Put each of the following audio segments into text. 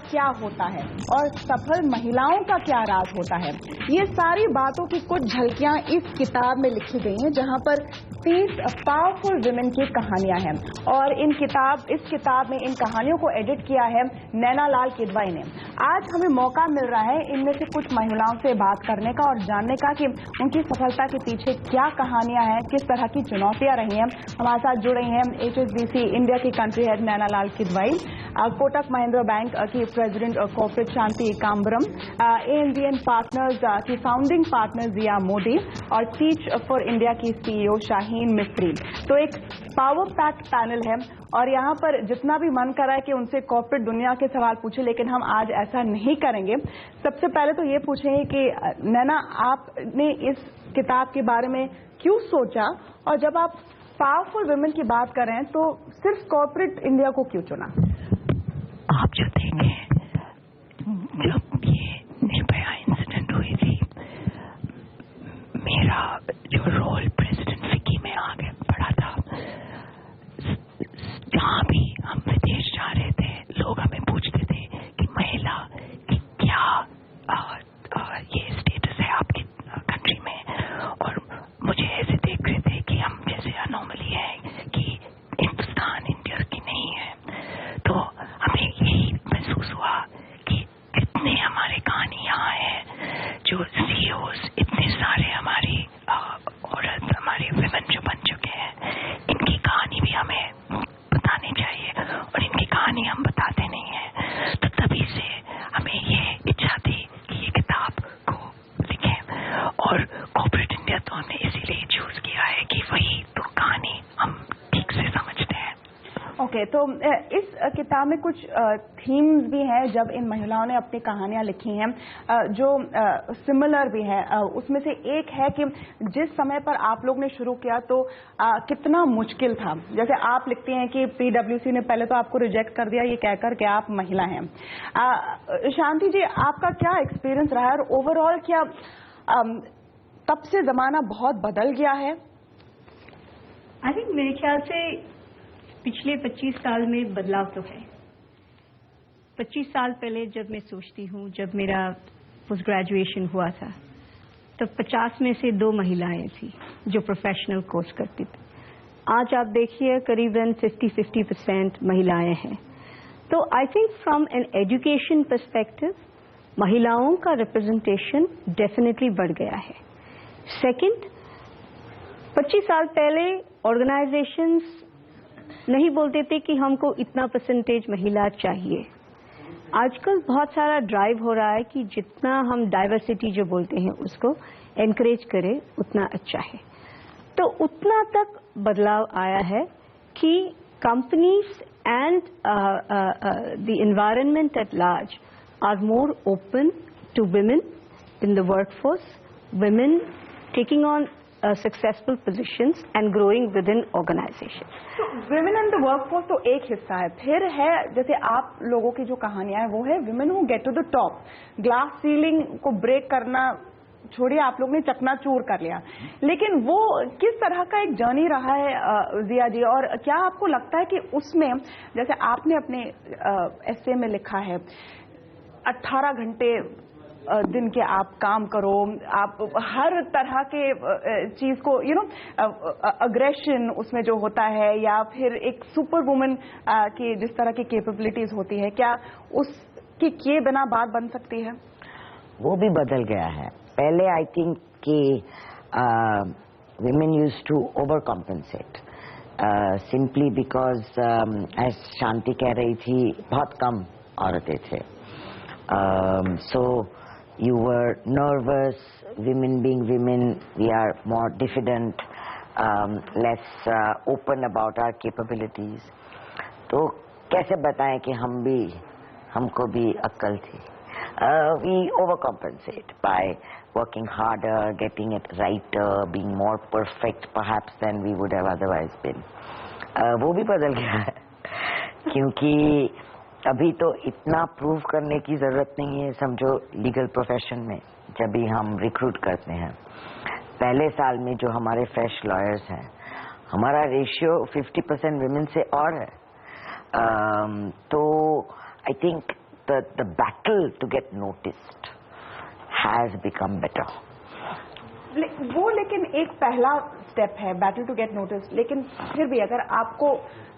क्या होता है और सफल महिलाओं का क्या राज होता है, ये सारी बातों की कुछ झलकियां इस किताब में लिखी गई हैं, जहां पर 30 पावरफुल विमेन की कहानियां हैं। और इस किताब में इन कहानियों को एडिट किया है नैना लाल किदवाई ने। आज हमें मौका मिल रहा है इनमें से कुछ महिलाओं से बात करने का और जानने का कि उनकी सफलता के पीछे क्या कहानियां हैं, किस तरह की चुनौतियां रही हैं। हमारे साथ जुड़ रही हैं HSBC इंडिया की country head Naina Lal Kidwai, Kotak Mahindra bank की प्रेसिडेंट कॉर्पोरेट शांति काम्बरम, ANZN पार्टनर्स की फाउंडिंग पार्टनर जिया मोदी और टीच फॉर इंडिया की CEO शाहीन मिस्त्री। तो एक पावर पैक्ड पैनल है और यहाँ पर जितना भी मन कर रहा है कि उनसे कॉर्पोरेट दुनिया के सवाल पूछे, लेकिन हम आज ऐसा नहीं करेंगे। सबसे पहले तो ये पूछेंगे कि नैना, आपने इस किताब के बारे में क्यों सोचा और जब आप पावरफुल वुमेन की बात कर रहे हैं तो सिर्फ कॉर्पोरेट इंडिया को क्यों चुना? आप जो देखें, जब ये निर्भया इंसिडेंट हुई थी, मेरा जो रोल प्रेसिडेंट विकी में आगे बढ़ा था, जहां भी हम विदेश जा रहे थे लोग हमें पूछते थे कि महिला की क्या ये स्टेटस है आपकी कंट्री में, और मुझे ऐसे देख रहे थे कि हम जैसे अनोमली है कि हिंदुस्तान इंडिया की नहीं है। तो हमें यही महसूस हुआ कि इतने हमारे कहानी यहाँ है, जो CEOs इतने सारे हमारी औरत, हमारे विमेन जो बन चुके हैं, इनकी कहानी भी हमें बतानी चाहिए और इनकी कहानी हम बताते नहीं हैं। तो तभी से हमें ये इच्छा थी कि ये किताब को लिखें, और कॉर्पोरेट इंडिया तो हमने इसीलिए चूज किया है कि वही तो कहानी हम ठीक से समझते हैं। ओके, तो इस किताब में कुछ थीम्स भी हैं जब इन महिलाओं ने अपनी कहानियां लिखी हैं जो सिमिलर भी हैं। उसमें से एक है कि जिस समय पर आप लोग ने शुरू किया तो कितना मुश्किल था। जैसे आप लिखती हैं कि PwC ने पहले तो आपको रिजेक्ट कर दिया ये कहकर कि आप महिला हैं। शांति जी, आपका क्या एक्सपीरियंस रहा है और ओवरऑल क्या तब से जमाना बहुत बदल गया है? आई थिंक मेरे ख्याल से पिछले 25 साल में बदलाव तो है। 25 साल पहले जब मैं सोचती हूँ, जब मेरा पोस्ट ग्रेजुएशन हुआ था, तो 50 में से 2 महिलाएं थी जो प्रोफेशनल कोर्स करती थी। आज आप देखिए करीबन 50% महिलाएं हैं। तो I think from an education perspective महिलाओं का रिप्रेजेंटेशन डेफिनेटली बढ़ गया है। सेकंड, 25 साल पहले ऑर्गेनाइजेशंस नहीं बोलते थे कि हमको इतना परसेंटेज महिला चाहिए। आजकल बहुत सारा ड्राइव हो रहा है कि जितना हम डाइवर्सिटी जो बोलते हैं उसको एनकरेज करें उतना अच्छा है। तो उतना तक बदलाव आया है कि companies and the environment at large are more open to women in the workforce, women taking on successful positions and growing within organization. तो women in the workforce तो एक हिस्सा है, फिर है जैसे आप लोगों की जो कहानियां हैं वो है women who get to the top, glass ceiling को ब्रेक करना छोड़िए, आप लोग ने चकनाचूर कर लिया, लेकिन वो किस तरह का एक जर्नी रहा है जिया जी? और क्या आपको लगता है कि उसमें जैसे आपने अपने एस्से में लिखा है 18 घंटे दिन के आप काम करो, आप हर तरह के चीज को अग्रेशन उसमें जो होता है या फिर एक सुपर वुमन की जिस तरह की कैपेबिलिटीज होती है, क्या उसकी किए बिना बात बन सकती है? वो भी बदल गया है। पहले आई थिंक कि women used to overcompensate simply because as शांति कह रही थी बहुत कम औरतें थे, so you were nervous. Women being women, we are more diffident, less open about our capabilities. तो कैसे बताएं कि हमको भी अक्ल थी? We overcompensate by working harder, getting it righter, being more perfect perhaps than we would have otherwise been. वो भी बदल गया है क्योंकि अभी तो इतना प्रूव करने की जरूरत नहीं है। समझो लीगल प्रोफेशन में जब भी हम रिक्रूट करते हैं, पहले साल में जो हमारे फ्रेश लॉयर्स हैं, हमारा रेशियो 50% विमेन से और है। तो I think the battle to get noticed has become better. वो लेकिन एक पहला स्टेप है बैटल टू गेट नोटिस, लेकिन फिर भी अगर आपको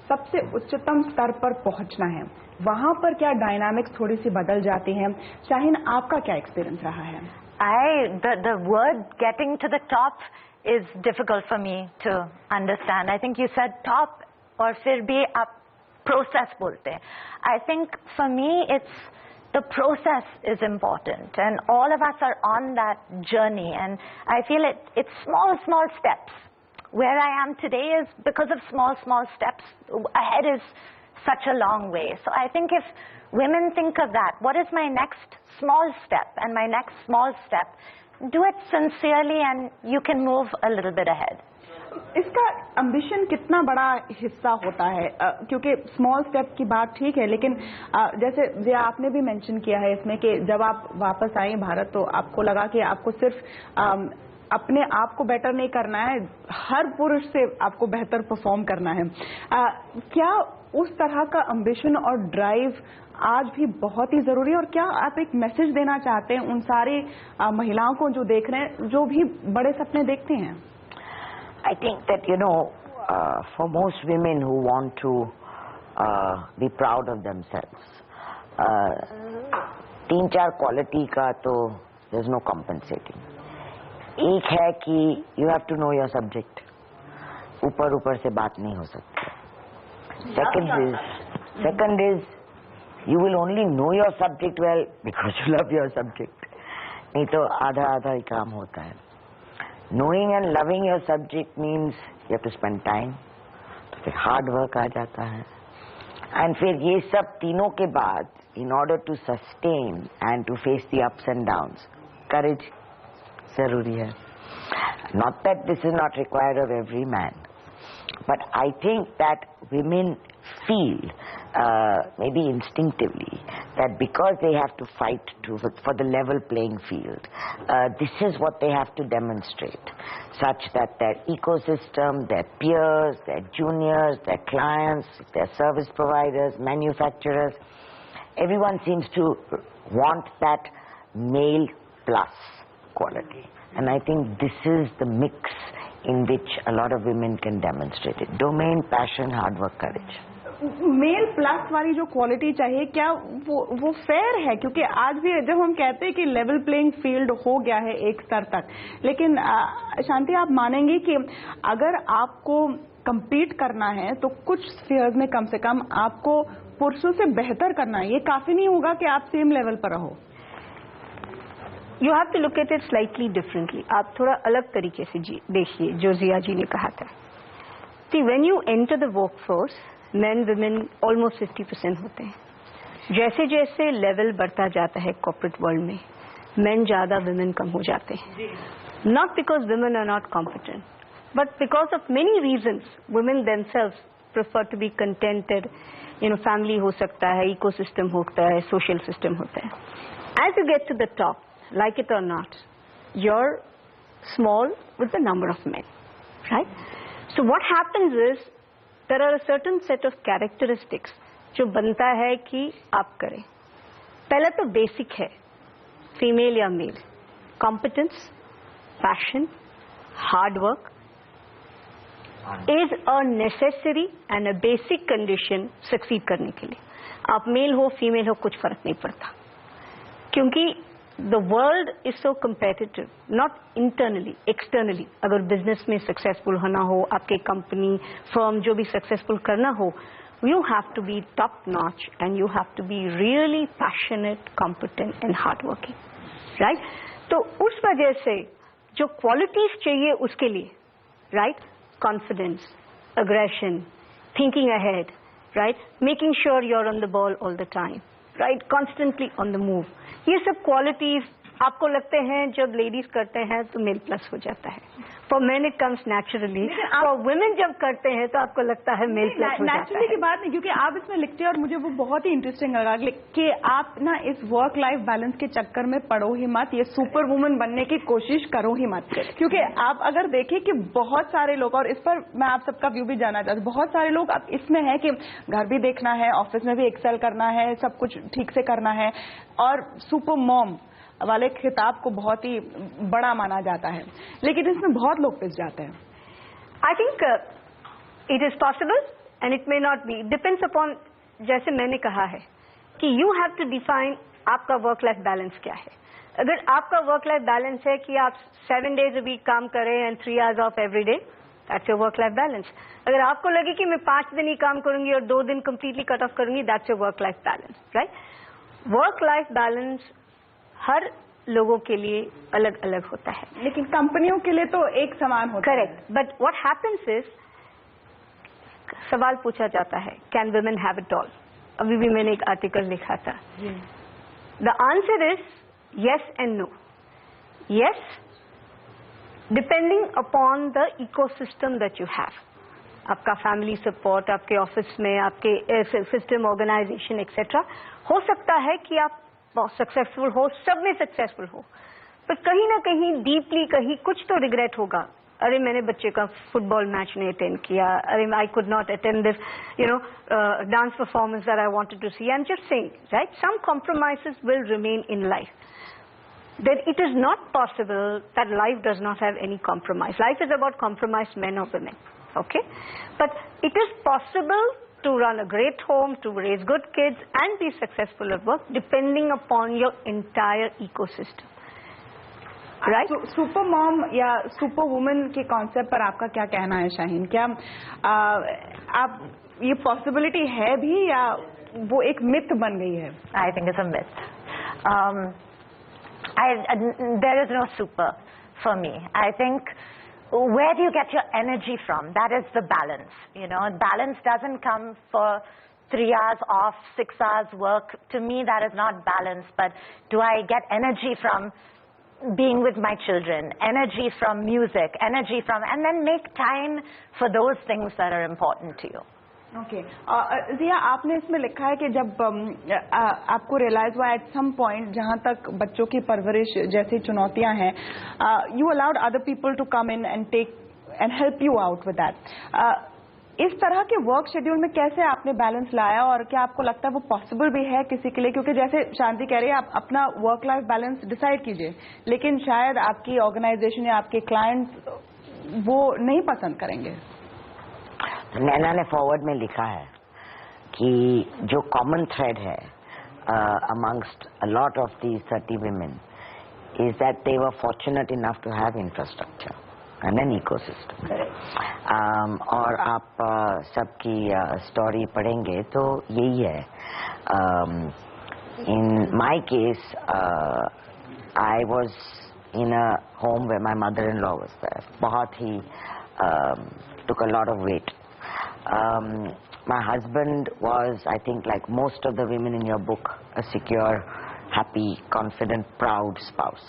सबसे उच्चतम स्तर पर पहुंचना है, वहां पर क्या डायनामिक्स थोड़ी सी बदल जाती हैं? शाहीन, आपका क्या एक्सपीरियंस रहा है? The word getting to the top is difficult for me to understand. I think you said top और फिर भी आप process बोलते हैं. I think for me it's the process is important, and all of us are on that journey, and I feel it's small steps. Where I am today is because of small steps. Ahead is such a long way. So I think if women think of that, what is my next small step, and my next small step, do it sincerely and you can move a little bit ahead. इसका ambition कितना बड़ा हिस्सा होता है? क्योंकि small step की बात ठीक है, लेकिन जैसे आपने भी मेंशन किया है इसमें कि जब आप वापस आए भारत तो आपको लगा कि आपको सिर्फ अपने आप को बेटर नहीं करना है, हर पुरुष से आपको बेहतर परफॉर्म करना है. क्या उस तरह का एम्बिशन और ड्राइव आज भी बहुत ही जरूरी है, और क्या आप एक मैसेज देना चाहते हैं उन सारी महिलाओं को जो देख रहे हैं, जो भी बड़े सपने देखते हैं? I think that, for most women who want to be proud of themselves, 3-4 quality का तो there's no compensating. एक है कि you have to know your subject. ऊपर से बात नहीं हो सकती. Second is you will only know your subject well because you love your subject. नहीं तो आधा ही काम होता है. Knowing and loving your subject means you have to spend time. तो फिर hard work आ जाता है. And फिर ये सब तीनों के बाद, in order to sustain and to face the ups and downs, courage जरूरी है. Not that this is not required of every man, but I think that women feel, maybe instinctively, that because they have to fight for the level playing field, this is what they have to demonstrate, such that their ecosystem, their peers, their juniors, their clients, their service providers, manufacturers, everyone seems to want that male plus quality. And I think this is the mix in which a lot of women can demonstrate it. Domain, passion, hard work, courage. Male plus वाली जो quality चाहिए, क्या वो fair है? क्योंकि आज भी जब हम कहते हैं कि लेवल प्लेइंग फील्ड हो गया है एक स्तर तक, लेकिन शांति, आप मानेंगे कि अगर आपको compete करना है तो कुछ स्फीयर्स में कम से कम आपको पुरुषों से बेहतर करना है. ये काफी नहीं होगा कि आप सेम लेवल पर रहो. You have to look at it slightly differently. आप थोड़ा अलग तरीके से देखिए जो जिया जी ने कहा था. See, when you enter the workforce, men, women almost 50% होते हैं. जैसे जैसे लेवल बढ़ता जाता है कॉर्पोरेट वर्ल्ड में, men ज़्यादा, women कम हो जाते हैं. Not because women are not competent, but because of many reasons. Women themselves prefer to be contented. Family हो सकता है, ecosystem होता है, social system होता है. As you get to the top, like it or not, you're small with the number of men, right? So what happens is there are a certain set of characteristics जो बनता है कि आप करें. पहला तो बेसिक है, फीमेल या mail, competence, passion, hard work is a necessary and a basic condition succeed करने के लिए. आप मेल हो फीमेल हो कुछ फर्क नहीं पड़ता, क्योंकि the world is so competitive, not internally, externally. अगर business में successful होना हो, आपके company, firm जो भी successful करना हो, you have to be top notch and you have to be really passionate, competent and hardworking, right? तो उस वजह से जो qualities चाहिए उसके लिए, right? Confidence, aggression, thinking ahead, right? Making sure you're on the ball all the time, right? Constantly on the move. ये सब qualities आपको लगते हैं जब लेडीज करते हैं तो मेल प्लस हो जाता है, for main it comes naturally, for women जब करते हैं तो आपको लगता है मेल प्लस हो जाता है। नेचुरली की बात नहीं, क्योंकि आप इसमें लिखते हैं और मुझे वो बहुत ही इंटरेस्टिंग लगा कि आप ना इस वर्क लाइफ बैलेंस के चक्कर में पड़ो ही मत, ये सुपर वुमन बनने की कोशिश करो ही मत, क्योंकि आप अगर देखें कि बहुत सारे लोग, और इस पर मैं आप सबका व्यू भी जानना चाहती हूँ, बहुत सारे लोग अब इसमें है कि घर भी देखना है, ऑफिस में भी एक्सेल करना है, सब कुछ ठीक से करना है, और सुपर मॉम वाले खिताब को बहुत ही बड़ा माना जाता है, लेकिन इसमें बहुत लोग पिस जाते हैं। I think it is possible and it may not be, depends upon, जैसे मैंने कहा है कि यू हैव टू डिफाइन आपका वर्क लाइफ बैलेंस क्या है। अगर आपका वर्क लाइफ बैलेंस है कि आप 7 days a week काम करें and 3 hours of every day, that's your work life balance. अगर आपको लगे कि मैं 5 दिन ही काम करूंगी और 2 दिन कंप्लीटली कट ऑफ करूंगी, that's your work life balance, right. Work life balance हर लोगों के लिए अलग अलग होता है, लेकिन कंपनियों के लिए तो एक समान होता है। Correct, but what happens is, सवाल पूछा जाता है can women have it all. अभी भी मैंने एक आर्टिकल लिखा था, the answer is yes and no. Yes, depending upon the ecosystem that you have, आपका फैमिली सपोर्ट, आपके ऑफिस में आपके सिस्टम, ऑर्गेनाइजेशन एक्सेट्रा, हो सकता है कि आप बहुत सक्सेसफुल हो, सब में सक्सेसफुल हो, पर कहीं ना कहीं डीपली कहीं कुछ तो रिग्रेट होगा, अरे मैंने बच्चे का फुटबॉल मैच नहीं अटेंड किया, अरे I could not attend this dance performance that I wanted to see. I am just saying, right, some compromises will remain in life. Then it is not possible that life does not have any compromise. Life is about compromise, men or women, okay? But it is possible to run a great home, to raise good kids and be successful at work depending upon your entire ecosystem. Right? Super mom या super woman के concept पर आपका क्या कहना है शाहीन? क्या आप ये पॉसिबिलिटी है भी या वो एक मिथ बन गई है? I think it's a myth. There is no super for me. I think where do you get your energy from? That is the balance. You know, balance doesn't come for 3 hours off, 6 hours work. To me, that is not balance. But do I get energy from being with my children, energy from music, energy from, and then make time for those things that are important to you. Okay Jiya, आपने इसमें लिखा है कि जब आपको realise हुआ at some point, जहां तक बच्चों की परवरिश जैसी चुनौतियां हैं, you allowed other people to come in and take and help you out with that. इस तरह के वर्क शेड्यूल में कैसे आपने बैलेंस लाया और क्या आपको लगता है वो पॉसिबल भी है किसी के लिए? क्योंकि जैसे शांति कह रही है, आप अपना वर्क लाइफ बैलेंस डिसाइड कीजिए, लेकिन शायद आपकी ऑर्गेनाइजेशन या आपके क्लाइंट्स वो नहीं पसंद करेंगे। नैना ने फॉरवर्ड में लिखा है कि जो कॉमन थ्रेड है amongst a lot of these 30 women is that they were fortunate enough to have infrastructure and an ecosystem. और आप सबकी स्टोरी पढ़ेंगे तो यही है। In my case, I was in a home where my mother-in-law was there. बहुत ही took a lot of weight. My husband was, I think, like most of the women in your book, a secure, happy, confident, proud spouse.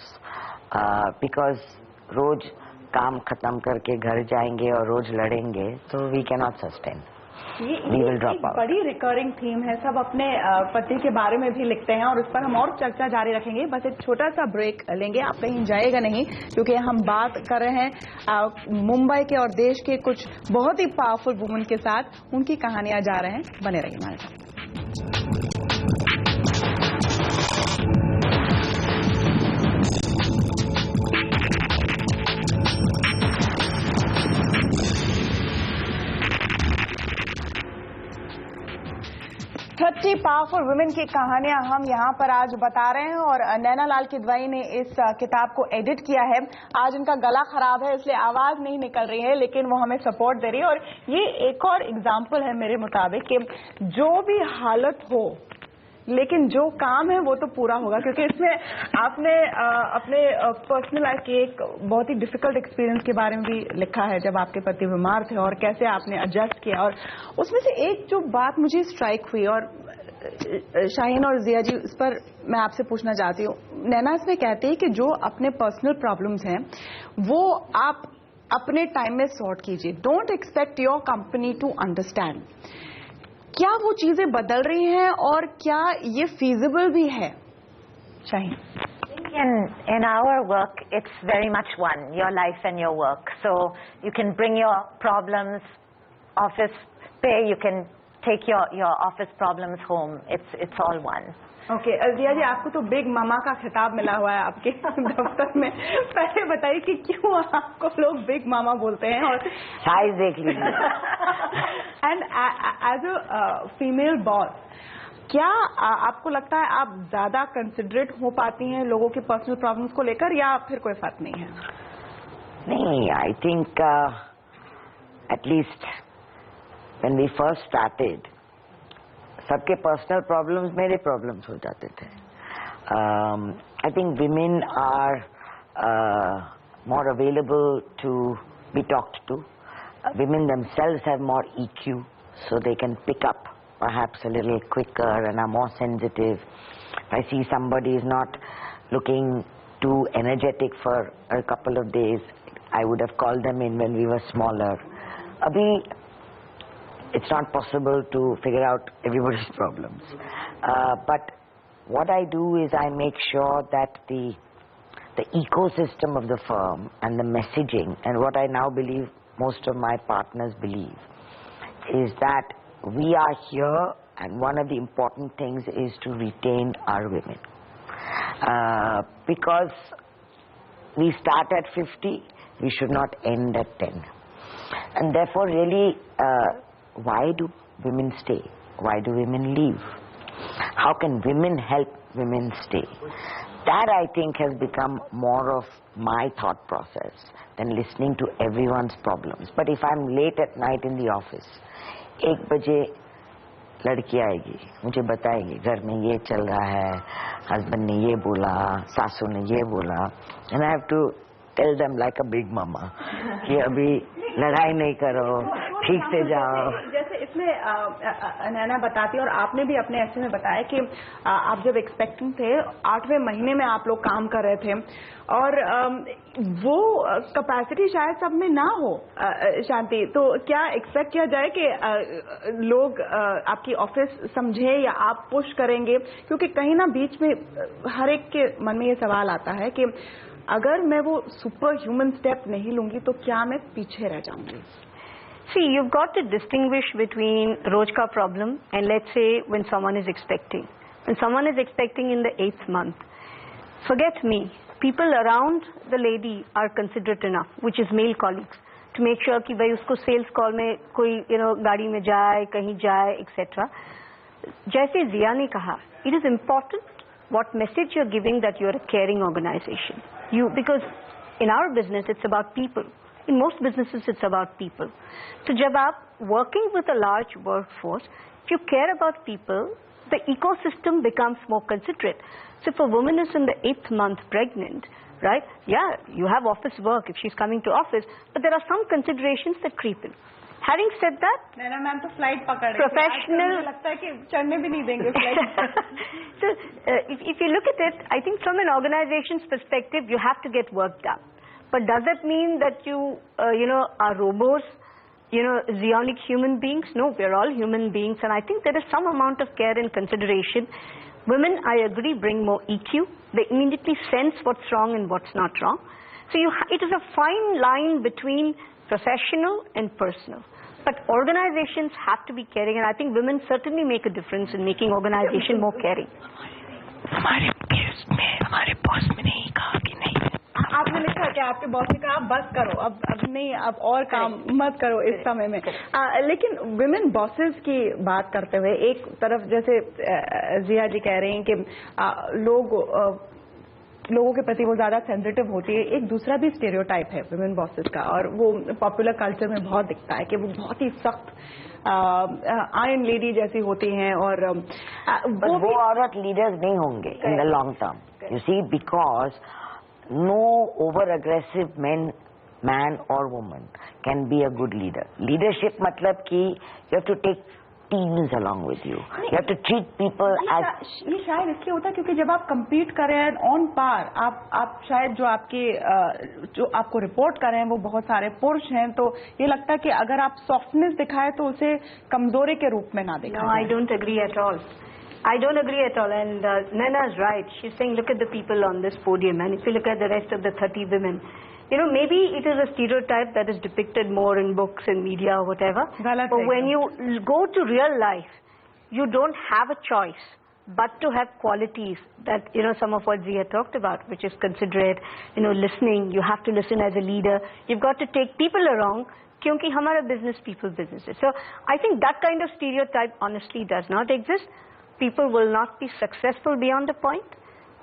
Because रोज काम खत्म करके घर जाएंगे और रोज लड़ेंगे तो we cannot sustain. We will drop out. बड़ी recurring theme है, सब अपने पति के बारे में भी लिखते हैं और उस पर हम और चर्चा जारी रखेंगे। बस एक छोटा सा ब्रेक लेंगे, आप कहीं जाएगा नहीं, क्योंकि हम बात कर रहे हैं मुंबई के और देश के कुछ बहुत ही पावरफुल वुमेन के साथ, उनकी कहानियां जा रहे हैं। बने रहिए हमारे साथ। पावरफुल वुमेन की कहानियां हम यहाँ पर आज बता रहे हैं और नैना लाल किदवई ने इस किताब को एडिट किया है। आज उनका गला खराब है इसलिए आवाज नहीं निकल रही है, लेकिन वो हमें सपोर्ट दे रही है और ये एक और एग्जाम्पल है मेरे मुताबिक कि जो भी हालत हो लेकिन जो काम है वो तो पूरा होगा, क्योंकि इसमें आपने अपने पर्सनल लाइफ के एक बहुत ही डिफिकल्ट एक्सपीरियंस के बारे में भी लिखा है, जब आपके पति बीमार थे और कैसे आपने एडजस्ट किया। और उसमें से एक जो बात मुझे स्ट्राइक हुई और शाहीन और जिया जी, इस पर मैं आपसे पूछना चाहती हूँ। नैना इसमें कहती है कि जो अपने पर्सनल प्रॉब्लम्स हैं वो आप अपने टाइम में सॉर्ट कीजिए, don't expect your company to understand. क्या वो चीजें बदल रही हैं और क्या ये फीजिबल भी है? Shaheen. In our work, it's very much one, your life and your work. So you can bring your problems, office pay, you can take your office problems home. It's all one. Okay, Jiya ji, आपको तो big मामा का खिताब मिला हुआ है आपके दफ्तर में। पहले बताइए कि क्यों आपको लोग बिग मामा बोलते हैं, और साइज देख लीजिए। And as a female boss, क्या आपको लगता है आप ज्यादा कंसिडरेट हो पाती हैं लोगों के पर्सनल प्रॉब्लम्स को लेकर, या फिर कोई फर्क नहीं है? नहीं, I think at least when we first started, सबके पर्सनल प्रॉब्लम्स मेरे प्रॉब्लम्स हो जाते थे. I think women are more available to be talked to. Women themselves have more EQ, so they can pick up perhaps a little quicker and are more sensitive. If I see somebody is not looking too energetic for a couple of days, I would have called them in when we were smaller. Abhi, it's not possible to figure out everybody's problems. But what I do is I make sure that the ecosystem of the firm and the messaging, and what I now believe most of my partners believe, is that we are here, and one of the important things is to retain our women. Because we start at 50, we should not end at 10. And therefore really, why do women stay? Why do women leave? How can women help women stay? That, I think, has become more of my thought process than listening to everyone's problems. But if I'm late at night in the office, 1 बजे लड़की आएगी, मुझे बताएगी घर में ये चल रहा है, हस्बैंड ने ये बोला, सासू ने ये बोला, and I have to tell them like a big mama कि अभी लड़ाई नहीं करो, ठीक से जाओ. जैसे इसमें नैना बताती है, और आपने भी अपने ऐसे में बताया कि आप जब एक्सपेक्टिंग थे, 8वें महीने में आप लोग काम कर रहे थे, और वो कैपेसिटी शायद सब में ना हो. शांति, तो क्या एक्सपेक्ट किया जाए कि लोग आपकी ऑफिस समझे, या आप पुश करेंगे? क्योंकि कहीं ना बीच में हर एक के मन में ये सवाल आता है कि अगर मैं वो सुपर ह्यूमन स्टेप नहीं लूंगी तो क्या मैं पीछे रह जाऊंगी? See, you've got to distinguish between Roj ka problem and, let's say, when someone is expecting. When someone is expecting in the 8th month, forget me. People around the lady are considerate enough, which is male colleagues, to make sure कि भाई उसको sales call में कोई गाड़ी में जाए, कहीं जाए, etc. जैसे जिया ने कहा, it is important what message you're giving that you're a caring organization. Because in our business it's about people. In most businesses it's about people. So जब आप working with a large workforce, if you care about people, the ecosystem becomes more considerate. So if a woman is in the 8th month pregnant, right? Yeah, you have office work if she's coming to office, but there are some considerations that creep in. Having said that, Naina ma'am तो flight पकड़ रही है, professional, मुझे लगता है कि चढ़ने भी नहीं देंगे flight. So if you look at it, I think from an organization's perspective, you have to get work done. But does that mean that you are robots, zeonic human beings? No, we're all human beings, and I think there is some amount of care and consideration. Women, I agree, bring more EQ. They immediately sense what's wrong and what's not wrong. So it is a fine line between professional and personal. But organizations have to be caring, and I think women certainly make a difference in making organization more caring. हमारे case में हमारे boss में नहीं कहा कि नहीं. आपने लिखा कि आपके बॉस ने कहा बस करो, अब नहीं, अब और काम मत करो इस समय में. लेकिन विमेन बॉसेस की बात करते हुए, एक तरफ जैसे जिया जी कह रही हैं कि लोगों के प्रति वो ज्यादा सेंसिटिव होती है, एक दूसरा भी स्टेरियोटाइप है विमेन बॉसेस का, और वो पॉपुलर कल्चर में बहुत दिखता है कि वो बहुत ही सख्त आयरन लेडी जैसी होती हैं, और वो औरत लीडर्स नहीं होंगे in the long term. You see, because no over-aggressive man or woman can be a good leader. Leadership मतलब कि you have to take teams along with you. You have to treat people as... ये शायद इसलिए होता है क्योंकि जब आप compete कर रहे हैं on par, आप शायद जो आपको रिपोर्ट कर रहे हैं वो बहुत सारे पुरुष हैं, तो ये लगता है कि अगर आप softness दिखाएं तो उसे कमजोरी के रूप में ना दिखाएं. No, I don't agree at all. I don't agree at all. And Naina is right. She's saying, look at the people on this podium, and if you look at the rest of the 30 women, you know, maybe it is a stereotype that is depicted more in books and media or whatever. But when you go to real life, you don't have a choice but to have qualities that, you know, some of what Zia talked about, which is considerate, you know, listening. You have to listen as a leader. You've got to take people along, kyunki hamara business, people businesses. So I think that kind of stereotype honestly does not exist. People will not be successful beyond a point.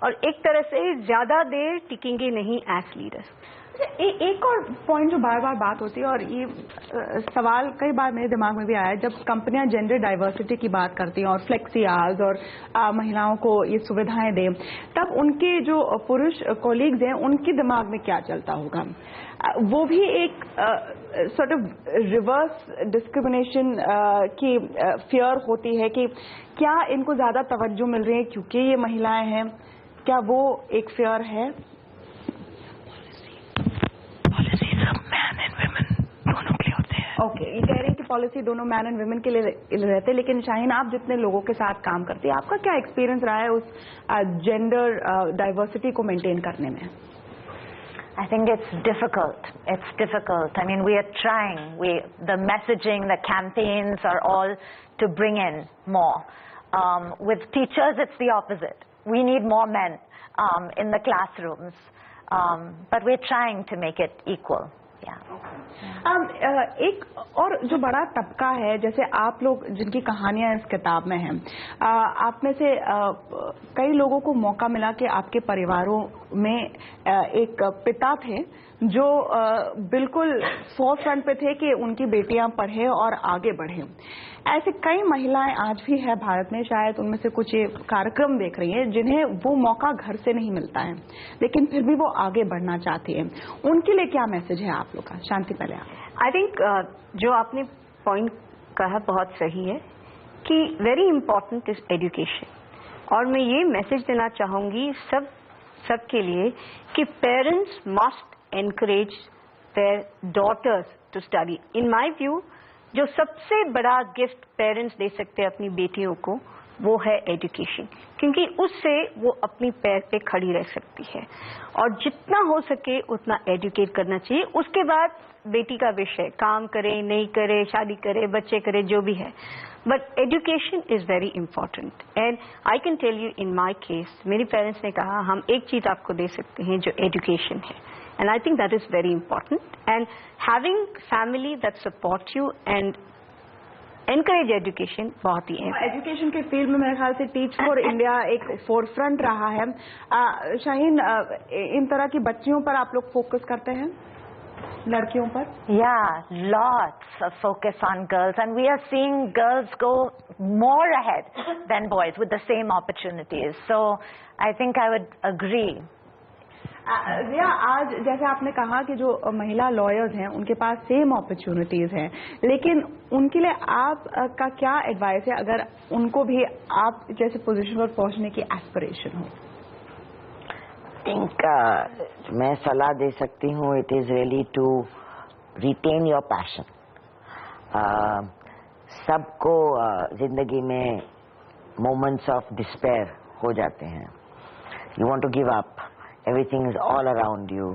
और एक तरह से ज्यादा देर टिकेंगे नहीं as leaders. एक और point जो बार बार बात होती है, और ये सवाल कई बार मेरे दिमाग में भी आया है, जब कंपनियां जेंडर डाइवर्सिटी की बात करती हैं और फ्लेक्सी आवर्स और महिलाओं को ये सुविधाएं दें, तब उनके जो पुरुष कोलीग्स हैं उनके दिमाग में क्या चलता होगा? वो भी एक सॉर्ट ऑफ रिवर्स डिस्क्रिमिनेशन की फियर होती है कि क्या इनको ज्यादा तवज्जो मिल रही है क्योंकि ये महिलाएं हैं? क्या वो एक फियर है? ओके, ये कह रहे हैं कि पॉलिसी दोनों मैन एंड वुमेन के लिए रहते हैं, लेकिन शाहीन, आप जितने लोगों के साथ काम करती है, आपका क्या एक्सपीरियंस रहा है उस जेंडर डाइवर्सिटी को मेंटेन करने में? I think it's difficult. It's difficult. I mean, we are trying. The messaging, the campaigns are all to bring in more. With teachers, it's the opposite. We need more men in the classrooms. But we're trying to make it equal. एक और जो बड़ा तबका है, जैसे आप लोग जिनकी कहानियां इस किताब में हैं, आप में से कई लोगों को मौका मिला कि आपके परिवारों में एक पिता थे जो बिल्कुल फोरफ्रंट पे थे कि उनकी बेटियां पढ़े और आगे बढ़े. ऐसे कई महिलाएं आज भी है भारत में, शायद उनमें से कुछ ये कार्यक्रम देख रही हैं जिन्हें वो मौका घर से नहीं मिलता है, लेकिन फिर भी वो आगे बढ़ना चाहती है. उनके लिए क्या मैसेज है आप लोग का? शांति, पहले आप. आई थिंक जो आपने पॉइंट कहा बहुत सही है कि वेरी इंपॉर्टेंट इज एजुकेशन, और मैं ये मैसेज देना चाहूंगी सबके लिए कि parents must encourage their daughters to study. In my view, जो सबसे बड़ा गिफ्ट पेरेंट्स दे सकते हैं अपनी बेटियों को वो है एजुकेशन, क्योंकि उससे वो अपनी पैर पे खड़ी रह सकती है. और जितना हो सके उतना एजुकेट करना चाहिए. उसके बाद बेटी का विषय, काम करे नहीं करे, शादी करे, बच्चे करे, जो भी है, but education is very important. And I can tell you, in my case, मेरे पेरेंट्स ने कहा हम एक चीज आपको दे सकते हैं जो एजुकेशन है. And I think that is very important. And having family that support you and encourage education बहुत ही है. एजुकेशन के फील्ड में मेरे ख्याल से टीच फॉर इंडिया एक फोरफ्रंट रहा है. शाहीन, इन तरह की बच्चियों पर आप लोग फोकस करते हैं, लड़कियों पर? Yeah, lots of focus on girls, and we are seeing girls go more ahead than boys with the same opportunities. So I think I would agree. जिया, आज जैसे आपने कहा कि जो महिला लॉयर्स हैं उनके पास सेम अपॉर्चुनिटीज हैं, लेकिन उनके लिए आप का क्या एडवाइस है अगर उनको भी आप जैसे पोजीशन पर पहुंचने की एस्पिरेशन हो? थिंक मैं सलाह दे सकती हूँ, it is really to retain your passion. सबको जिंदगी में मोमेंट्स ऑफ डिस्पेयर हो जाते हैं. You want to give up, everything is all around you.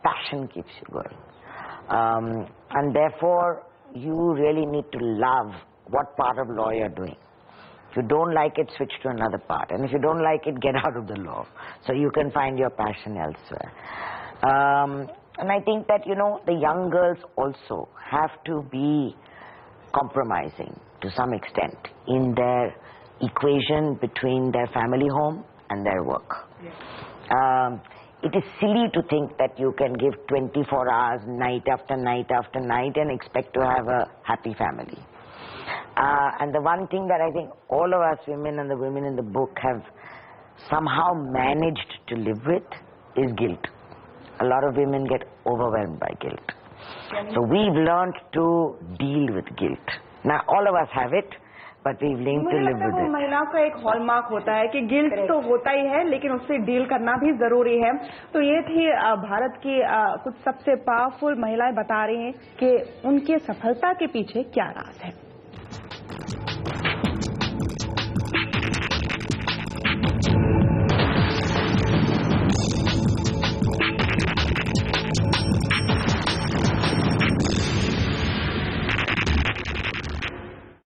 Passion keeps you going. And therefore, you really need to love what part of law you're doing. If you don't like it, switch to another part. And if you don't like it, get out of the law. So you can find your passion elsewhere. And I think that, you know, the young girls also have to be compromising to some extent in their equation between their family home and their work. It is silly to think that you can give 24 hours night after night after night and expect to have a happy family. And the one thing that I think all of us women and the women in the book have somehow managed to live with is guilt. A lot of women get overwhelmed by guilt. So we've learned to deal with guilt Now all of us have it, but we've learned to live with it. महिलाओं का एक hallmark होता है कि guilt तो होता ही है, लेकिन उससे डील करना भी जरूरी है। तो ये थी भारत की कुछ सबसे पावरफुल महिलाएं बता रही हैं कि उनकी सफलता के पीछे क्या राज है।